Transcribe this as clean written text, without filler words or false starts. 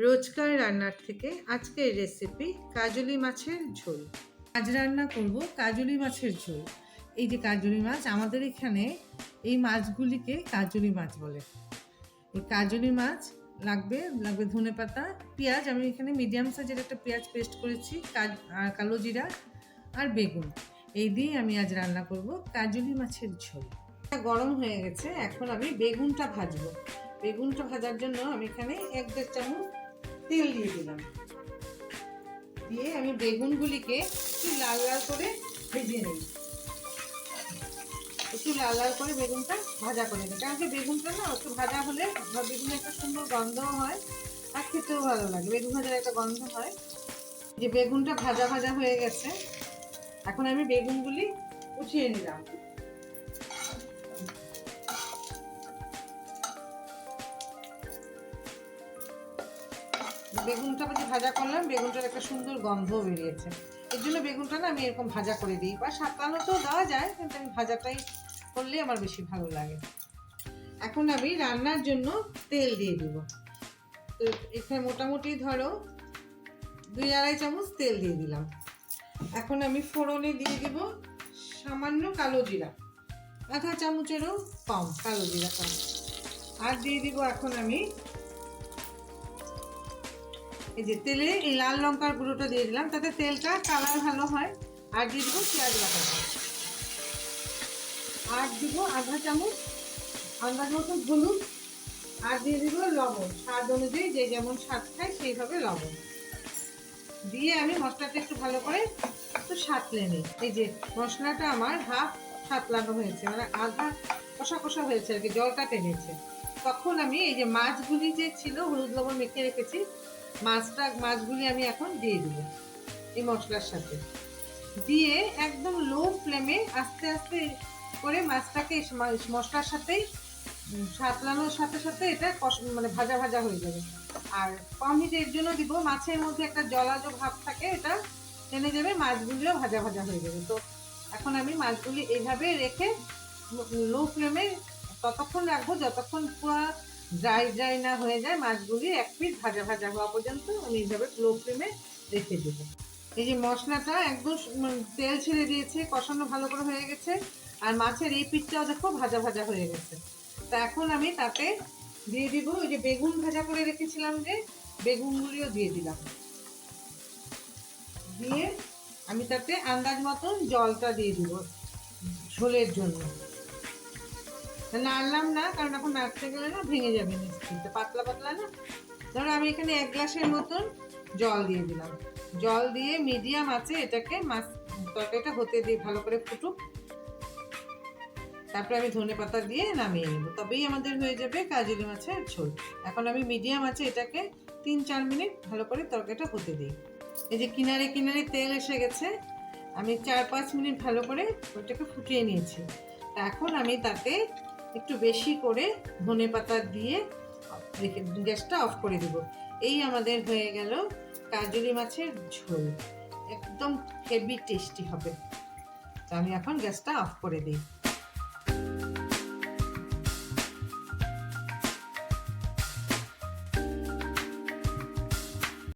রোজকার রান্নার থেকে আজকের রেসিপি কাজলি মাছের ঝোল। আজ রান্না করব কাজলি মাছের ঝোল। এই যে কাজলি মাছ, আমাদের এখানে এই মাছগুলিকে কাজলি মাছ বলে। এই কাজলি মাছ লাগবে ধনেপাতা, পেঁয়াজ। আমি এখানে মিডিয়াম সাইজের একটা পেঁয়াজ পেস্ট করেছি, আর কালো জিরা আর বেগুন। এই দিয়ে আমি আজ রান্না করব কাজলি মাছের ঝোল। গরম হয়ে গেছে, এখন আমি বেগুনটা ভাজবো। বেগুনটা ভাজার জন্য আমি এখানে 1-1.5 চামচ তেল দিয়ে দিলাম। দিয়ে আমি বেগুনগুলিকে একটু লাল লাল করে ভেজে নিই। একটু লাল লাল করে বেগুনটা ভাজা করে নিই, কারণ কি বেগুনটা না একটু ভাজা হলে বেগুনের একটা সুন্দর গন্ধও হয় আর খেতেও ভালো লাগে। বেগুন ভাজার একটা গন্ধ হয়। যে বেগুনটা ভাজা ভাজা হয়ে গেছে, এখন আমি বেগুনগুলি উঠিয়ে নিলাম। বেগুনটা ভাজা করলাম, বেগুনটার একটা সুন্দর গন্ধ বেরিয়েছে। এর জন্য বেগুনটা না আমি এরকম ভাজা করে দিই, বা সাঁতলানোতেও দেওয়া যায়, কিন্তু আমি ভাজাটাই করলে আমার বেশি ভালো লাগে। এখন আমি রান্নার জন্য তেল দিয়ে দিব। তো এখানে মোটামুটি ধরো 2-2.5 চামচ তেল দিয়ে দিলাম। এখন আমি ফোড়নে দিয়ে দিব সামান্য কালো জিরা, 1/2 চামচেরও কম কালো জিরা কম। আর দিয়ে দিব এখন আমি এই যে তেলে এই লাল লঙ্কার গুঁড়োটা দিয়ে দিলাম, তাতে তেলটা কালার ভালো হয়। আর দিয়ে দিব পেঁয়াজ বাটাটা, আর দিব 1/2 চামচ আন্দাজ মতো হলুদ, আর দিয়ে দিব লবণ, স্বাদ অনুযায়ী যে যেমন স্বাদ খায় সেইভাবে লবণ দিয়ে আমি মশলাটা একটু ভালো করে একটু সাঁতলে নিই। এই যে মশলাটা আমার হাফ সাঁতলানো হয়েছে, মানে আধা কষা কষা হয়েছে আর কি, জলটা টেনেছে। তখন আমি এই যে মাছগুলি যে ছিল হলুদ লবণ মেখে রেখেছি, মাছগুলি আমি এখন দিয়ে দিব এই মশলার সাথে। দিয়ে একদম লো ফ্লেমে আস্তে আস্তে করে মাছটাকে মশলার সাথেই সাঁতলানোর সাথে সাথে এটা মানে ভাজা ভাজা হয়ে যাবে। আর কম হিটের জন্য দিব, মাছের মধ্যে একটা জলাজ ভাব থাকে, এটা টেনে যাবে, মাছগুলিও ভাজা ভাজা হয়ে যাবে। তো এখন আমি মাছগুলি এইভাবে রেখে লো ফ্লেমে ততক্ষণ রাখবো যতক্ষণ পুরো ড্রাই না হয়ে যায়। মাছগুলি এক পিস ভাজা ভাজা হওয়া পর্যন্ত আমি এইভাবে লো ফ্লেমে রেখে দেবো। এই যে মশলাটা একদম তেল ছেড়ে দিয়েছে, কষানো ভালো করে হয়ে গেছে, আর মাছের এই পিঠটাও দেখো ভাজা ভাজা হয়ে গেছে। তা এখন আমি তাতে দিয়ে দিব ওই যে বেগুন ভাজা করে রেখেছিলাম, যে বেগুনগুলিও দিয়ে দিলাম। দিয়ে আমি তাতে আন্দাজ মতন জলটা দিয়ে দিব ঝোলের জন্য। নাড়লাম না, কারণ এখন নাড়তে গেলে না ভেঙে যাবে নিশ্চিত, পাতলা পাতলা না। ধরো আমি এখানে 1 গ্লাসের মতন জল দিয়ে দিলাম। জল দিয়ে মিডিয়াম আছে এটাকে মাছ তরকারিটা হতে দিয়ে ভালো করে ফুটুক। তারপরে আমি ধনেপাতা দিয়ে নামিয়ে নেব, তবেই আমাদের হয়ে যাবে কাজলি মাছের ঝোল। এখন আমি মিডিয়াম আছে এটাকে 3-4 মিনিট ভালো করে তরকারিটা হতে দিই। এই যে কিনারে কিনারে তেল এসে গেছে, আমি 4-5 মিনিট ভালো করে ওটাকে ফুটিয়ে নিয়েছি। তা এখন আমি তাতে একটু বেশি করে ধনেপাতা দিয়ে রেখে গ্যাসটা অফ করে দেব। এই আমাদের হয়ে গেল কাজলি মাছের ঝোল, একদম হেভি টেস্টি হবে। তা আমি এখন গ্যাসটা অফ করে দিই।